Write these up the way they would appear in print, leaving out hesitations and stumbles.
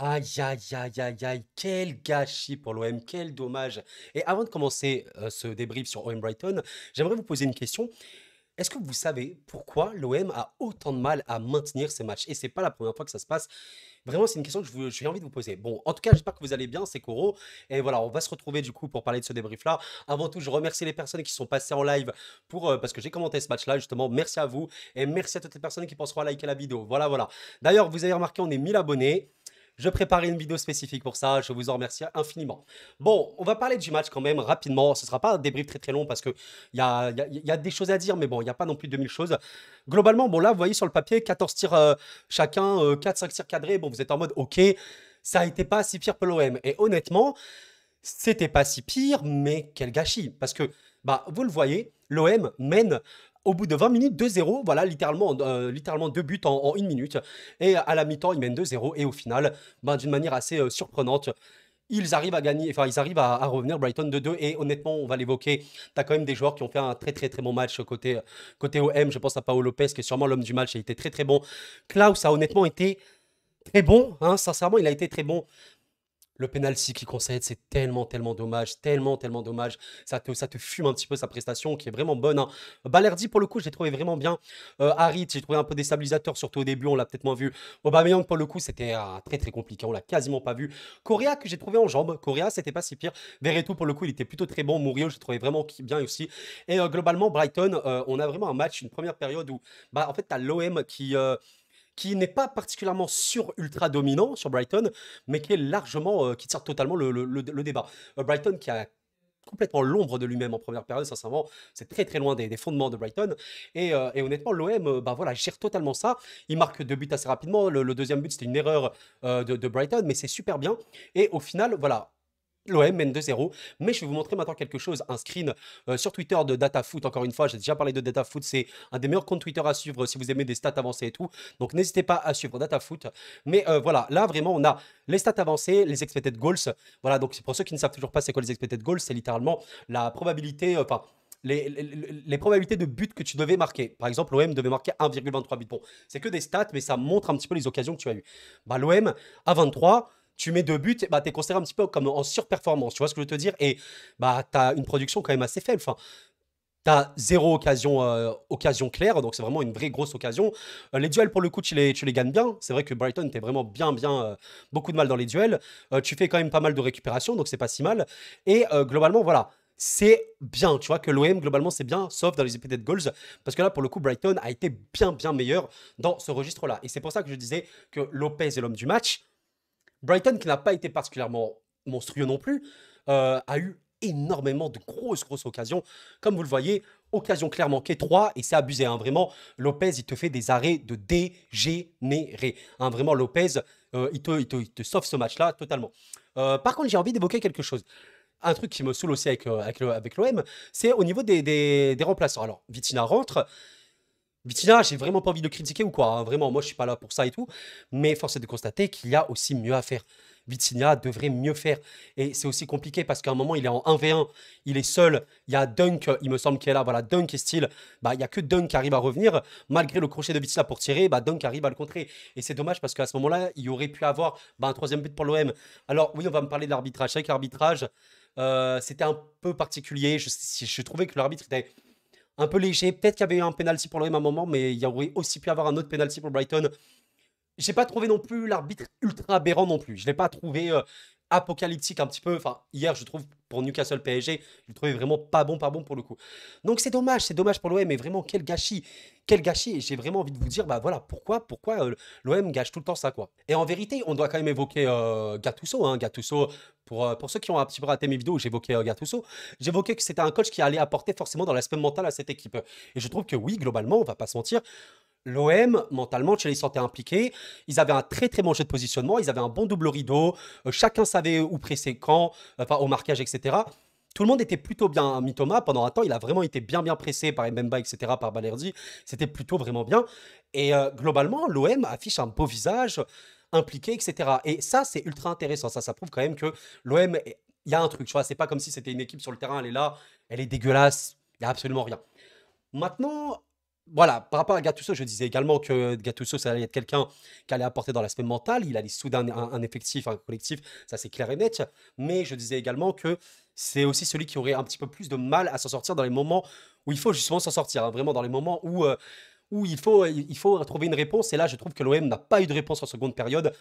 Aïe, aïe, aïe, aïe, aïe, quel gâchis pour l'OM, quel dommage. Et avant de commencer ce débrief sur OM Brighton, j'aimerais vous poser une question. Est-ce que vous savez pourquoi l'OM a autant de mal à maintenir ses matchs? Et c'est pas la première fois que ça se passe. Vraiment, c'est une question que j'ai envie de vous poser. Bon, en tout cas, j'espère que vous allez bien, c'est Koro. Et voilà, on va se retrouver du coup pour parler de ce débrief-là. Avant tout, je remercie les personnes qui sont passées en live parce que j'ai commenté ce match-là, justement. Merci à vous. Et merci à toutes les personnes qui penseront à liker la vidéo. Voilà, voilà. D'ailleurs, vous avez remarqué, on est 1000 abonnés. Je préparais une vidéo spécifique pour ça, je vous en remercie infiniment. Bon, on va parler du match quand même rapidement. Ce ne sera pas un débrief très très long parce qu'il y a des choses à dire, mais bon, il n'y a pas non plus 2000 choses. Globalement, bon là, vous voyez sur le papier, 14 tirs chacun, 4-5 tirs cadrés. Bon, vous êtes en mode, ok, ça n'était pas si pire pour l'OM. Et honnêtement, c'était pas si pire, mais quel gâchis. Parce que, bah, vous le voyez, l'OM mène au bout de 20 minutes 2-0, voilà, littéralement deux buts en une minute. Et à la mi-temps, ils mènent 2-0. Et au final, bah, d'une manière assez surprenante, ils arrivent à gagner, enfin, ils arrivent à revenir Brighton 2-2. Et honnêtement, on va l'évoquer, tu as quand même des joueurs qui ont fait un très très très bon match côté OM. Je pense à Paolo Lopez, qui est sûrement l'homme du match, et a été très très bon. Klaus a honnêtement été très bon, hein, sincèrement, il a été très bon. Le penalty qu'il concède, c'est tellement, tellement dommage, tellement, tellement dommage. Ça te fume un petit peu sa prestation qui est vraiment bonne, hein. Balerdi, pour le coup, j'ai trouvé vraiment bien. Harit, j'ai trouvé un peu déstabilisateur, surtout au début, on l'a peut-être moins vu. Aubameyang, pour le coup, c'était très, très compliqué, on l'a quasiment pas vu. Correa, que j'ai trouvé en jambes. Correa, c'était pas si pire. Verretou, pour le coup, il était plutôt très bon. Murillo, j'ai trouvé vraiment bien aussi. Et globalement, Brighton, on a vraiment un match, une première période où, bah, en fait, tu as l'OM qui n'est pas particulièrement ultra dominant sur Brighton, mais qui est largement, qui tire totalement le débat. Brighton qui a complètement l'ombre de lui-même en première période, sincèrement, c'est très très loin des fondements de Brighton. Et honnêtement, l'OM, bah voilà, gère totalement ça. Il marque deux buts assez rapidement. Le deuxième but, c'était une erreur de Brighton, mais c'est super bien. Et au final, voilà, l'OM mène 2-0, mais je vais vous montrer maintenant quelque chose, un screen sur Twitter de DataFoot. Encore une fois, j'ai déjà parlé de DataFoot, c'est un des meilleurs comptes Twitter à suivre si vous aimez des stats avancées et tout. Donc n'hésitez pas à suivre DataFoot. Mais voilà, là vraiment, on a les stats avancées, les expected goals. Voilà, donc c'est pour ceux qui ne savent toujours pas c'est quoi les expected goals, c'est littéralement la probabilité, enfin, les probabilités de buts que tu devais marquer. Par exemple, l'OM devait marquer 1,23 buts. Bon, c'est que des stats, mais ça montre un petit peu les occasions que tu as eues. Bah, l'OM, à 23, tu mets deux buts, bah, tu es considéré un petit peu comme en surperformance, tu vois ce que je veux te dire? Et bah, tu as une production quand même assez faible. Enfin, tu as zéro occasion claire, donc c'est vraiment une vraie grosse occasion. Les duels, pour le coup, tu les gagnes bien. C'est vrai que Brighton était vraiment bien, bien, beaucoup de mal dans les duels. Tu fais quand même pas mal de récupération, donc c'est pas si mal. Et globalement, voilà, c'est bien. Tu vois que l'OM, globalement, c'est bien, sauf dans les expected goals. Parce que là, pour le coup, Brighton a été bien, bien meilleur dans ce registre-là. Et c'est pour ça que je disais que Lopez est l'homme du match. Brighton, qui n'a pas été particulièrement monstrueux non plus, a eu énormément de grosses, grosses occasions. Comme vous le voyez, occasion claire manquée 3, et c'est abusé, hein. Vraiment, Lopez, il te fait des arrêts de dégénéré, hein. Vraiment, Lopez, il te sauve ce match-là totalement. Par contre, j'ai envie d'évoquer quelque chose. Un truc qui me saoule aussi avec l'OM, c'est au niveau des remplaçants. Alors, Vitinha rentre. Vitinha, j'ai vraiment pas envie de le critiquer ou quoi, hein. Vraiment, moi je suis pas là pour ça et tout. Mais force est de constater qu'il y a aussi mieux à faire. Vitinha devrait mieux faire. Et c'est aussi compliqué parce qu'à un moment, il est en 1v1, il est seul. Il y a Dunk, il me semble, qui est là. Voilà, Dunk est style. Bah, il n'y a que Dunk qui arrive à revenir. Malgré le crochet de Vitinha pour tirer, bah, Dunk arrive à le contrer. Et c'est dommage parce qu'à ce moment-là, il y aurait pu avoir bah, un troisième but pour l'OM. Alors, oui, on va me parler de l'arbitrage. C'est vrai que l'arbitrage, c'était un peu particulier. Je trouvais que l'arbitre était un peu léger. Peut-être qu'il y avait eu un penalty pour l'OM à un moment, mais il y aurait aussi pu avoir un autre penalty pour Brighton. J'ai pas trouvé non plus l'arbitre ultra aberrant non plus. Je l'ai pas trouvé apocalyptique un petit peu. Enfin, hier, je trouve, pour Newcastle PSG, je le trouvais vraiment pas bon pour le coup. Donc c'est dommage pour l'OM, mais vraiment, quel gâchis. Quel gâchis. Et j'ai vraiment envie de vous dire, bah voilà, pourquoi l'OM gâche tout le temps ça, quoi. Et en vérité, on doit quand même évoquer Gattuso, hein. Gattuso, pour ceux qui ont un petit peu raté mes vidéos, j'évoquais Gattuso. J'évoquais que c'était un coach qui allait apporter forcément dans l'aspect mental à cette équipe. Et je trouve que oui, globalement, on va pas se mentir, l'OM, mentalement, tu les sentais impliqués. Ils avaient un très très bon jeu de positionnement. Ils avaient un bon double rideau. Chacun savait où presser quand, enfin au marquage, etc. Tout le monde était plutôt bien mis Thomas. Pendant un temps, il a vraiment été bien bien pressé par Mbemba, etc., par Balerdi. C'était plutôt vraiment bien. Et globalement, l'OM affiche un beau visage, impliqué, etc. Et ça, c'est ultra intéressant. Ça prouve quand même que l'OM, il y a un truc. Tu vois, c'est pas comme si c'était une équipe sur le terrain, elle est là, elle est dégueulasse. Il n'y a absolument rien. Maintenant, Voilà, par rapport à Gattuso, je disais également que Gattuso, ça allait être quelqu'un qui allait apporter dans l'aspect mental. Il allait souder un effectif, un collectif, ça c'est clair et net. Mais je disais également que c'est aussi celui qui aurait un petit peu plus de mal à s'en sortir dans les moments où il faut justement s'en sortir, hein. Vraiment dans les moments où il faut trouver une réponse. Et là, je trouve que l'OM n'a pas eu de réponse en seconde période.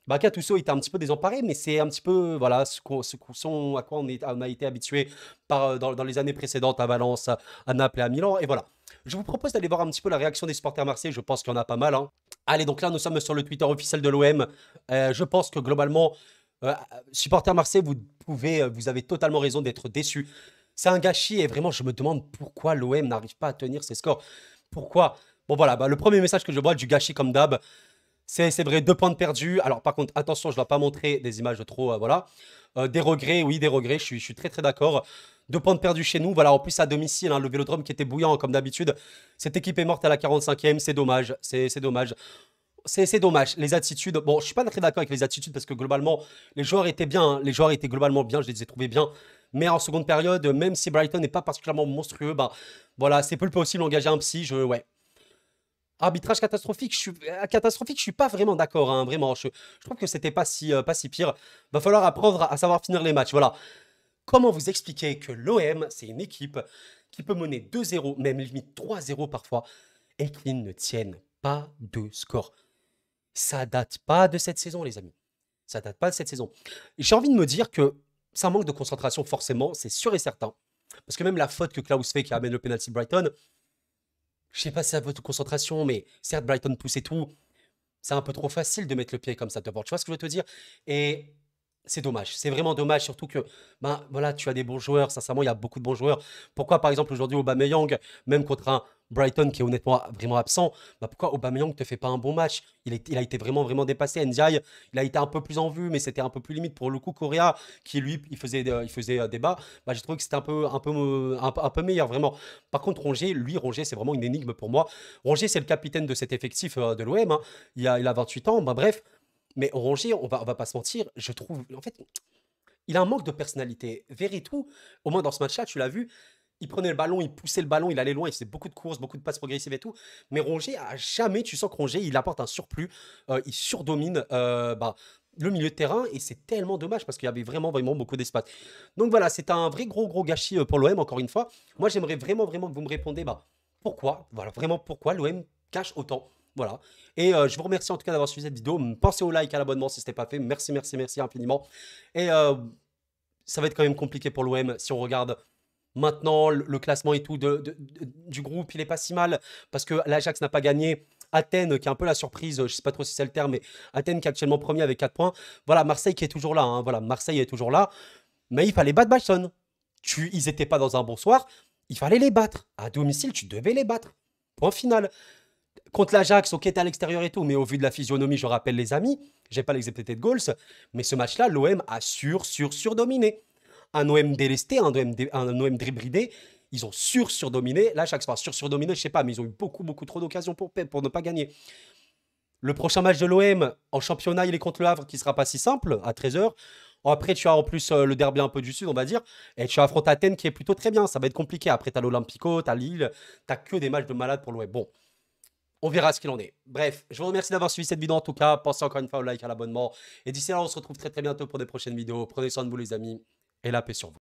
Bah, Gattuso était un petit peu désemparé, mais c'est un petit peu voilà, à quoi on a été habitué dans les années précédentes à Valence, à Naples et à Milan. Et voilà. Je vous propose d'aller voir un petit peu la réaction des supporters marseillais. Je pense qu'il y en a pas mal, hein. Allez, donc là, nous sommes sur le Twitter officiel de l'OM. Je pense que globalement, euh, supporters marseillais, vous avez totalement raison d'être déçus. C'est un gâchis et vraiment, je me demande pourquoi l'OM n'arrive pas à tenir ses scores. Pourquoi? Bon, voilà, bah, le premier message que je vois du gâchis comme d'hab. C'est vrai, 2 points de perdus. Alors, par contre, attention, je ne dois pas montrer des images de trop. Voilà. Des regrets, oui, des regrets. Je suis très, très d'accord. 2 points de perdus chez nous. Voilà, en plus, à domicile, hein, le vélodrome qui était bouillant, comme d'habitude. Cette équipe est morte à la 45e. C'est dommage. C'est dommage. C'est dommage. Les attitudes. Bon, je suis pas très d'accord avec les attitudes parce que globalement, les joueurs étaient bien, hein. Les joueurs étaient globalement bien. Je les ai trouvés bien. Mais en seconde période, même si Brighton n'est pas particulièrement monstrueux, bah voilà, c'est peu le possible d'engager un psy. Ouais, arbitrage catastrophique, je suis pas vraiment d'accord, hein, vraiment. Je trouve que c'était pas si pire. Va falloir apprendre à savoir finir les matchs. Voilà. Comment vous expliquer que l'OM, c'est une équipe qui peut mener 2-0, même limite 3-0 parfois, et qu'ils ne tiennent pas de score? Ça date pas de cette saison, les amis. Ça date pas de cette saison. J'ai envie de me dire que ça manque de concentration, forcément, c'est sûr et certain. Parce que même la faute que Klaus fait qui amène le penalty de Brighton, je sais pas si c'est à votre concentration, mais certes, Brighton pousse et tout. C'est un peu trop facile de mettre le pied comme ça devant. Tu vois ce que je veux te dire? Et c'est dommage. C'est vraiment dommage, surtout que, ben voilà, tu as des bons joueurs. Sincèrement, il y a beaucoup de bons joueurs. Pourquoi, par exemple, aujourd'hui, Aubameyang, même contre un Brighton qui est honnêtement vraiment absent, bah pourquoi Aubameyang ne te fait pas un bon match? Il a été vraiment, vraiment dépassé. Ndiaye, il a été un peu plus en vue, mais c'était un peu plus limite pour le coup. Correa, qui lui, il faisait débat, bah, j'ai trouvé que c'était un peu meilleur, vraiment. Par contre, Rongier, c'est vraiment une énigme pour moi. Rongier, c'est le capitaine de cet effectif de l'OM, hein. Il a 28 ans, bah, bref. Mais Rongier, on va pas se mentir, je trouve, en fait, il a un manque de personnalité. Verretou, au moins dans ce match-là, tu l'as vu, il prenait le ballon, il poussait le ballon, il allait loin, il faisait beaucoup de courses, beaucoup de passes progressives et tout. Mais Rongier, à jamais, tu sens que Rongier, il apporte un surplus, il surdomine bah, le milieu de terrain et c'est tellement dommage parce qu'il y avait vraiment, vraiment beaucoup d'espace. Donc voilà, c'est un vrai gros, gros gâchis pour l'OM, encore une fois. Moi, j'aimerais vraiment, vraiment que vous me répondiez, bah, pourquoi, voilà, vraiment pourquoi l'OM cache autant. Voilà. Et je vous remercie en tout cas d'avoir suivi cette vidéo. Pensez au like, à l'abonnement si ce n'était pas fait. Merci, merci, merci infiniment. Et ça va être quand même compliqué pour l'OM si on regarde maintenant le classement et tout du groupe. Il est pas si mal parce que l'Ajax n'a pas gagné. Athènes, qui est un peu la surprise, je sais pas trop si c'est le terme, mais Athènes qui est actuellement premier avec 4 points. Voilà, Marseille qui est toujours là, hein. Voilà, Marseille est toujours là. Mais il fallait battre Bayern. Ils n'étaient pas dans un bon soir. Il fallait les battre. À domicile, tu devais les battre. Point final. Contre l'Ajax, ok, t'es à l'extérieur et tout, mais au vu de la physionomie, je rappelle les amis, j'ai pas l'exempté de goals, mais ce match-là, l'OM a surdominé. Un OM délesté, un OM débridé, ils ont surdominé. L'Ajax, enfin, surdominé, je sais pas, mais ils ont eu beaucoup, beaucoup trop d'occasions pour ne pas gagner. Le prochain match de l'OM en championnat, il est contre le Havre, qui sera pas si simple, à 13h. Après, tu as en plus le derby un peu du Sud, on va dire. Et tu affrontes Athènes, qui est plutôt très bien. Ça va être compliqué. Après, tu as l'Olympico, tu as Lille. Tu que des matchs de malade pour l'OM. Bon, on verra ce qu'il en est. Bref, je vous remercie d'avoir suivi cette vidéo en tout cas. Pensez encore une fois au like, à l'abonnement. Et d'ici là, on se retrouve très très bientôt pour des prochaines vidéos. Prenez soin de vous les amis. Et la paix sur vous.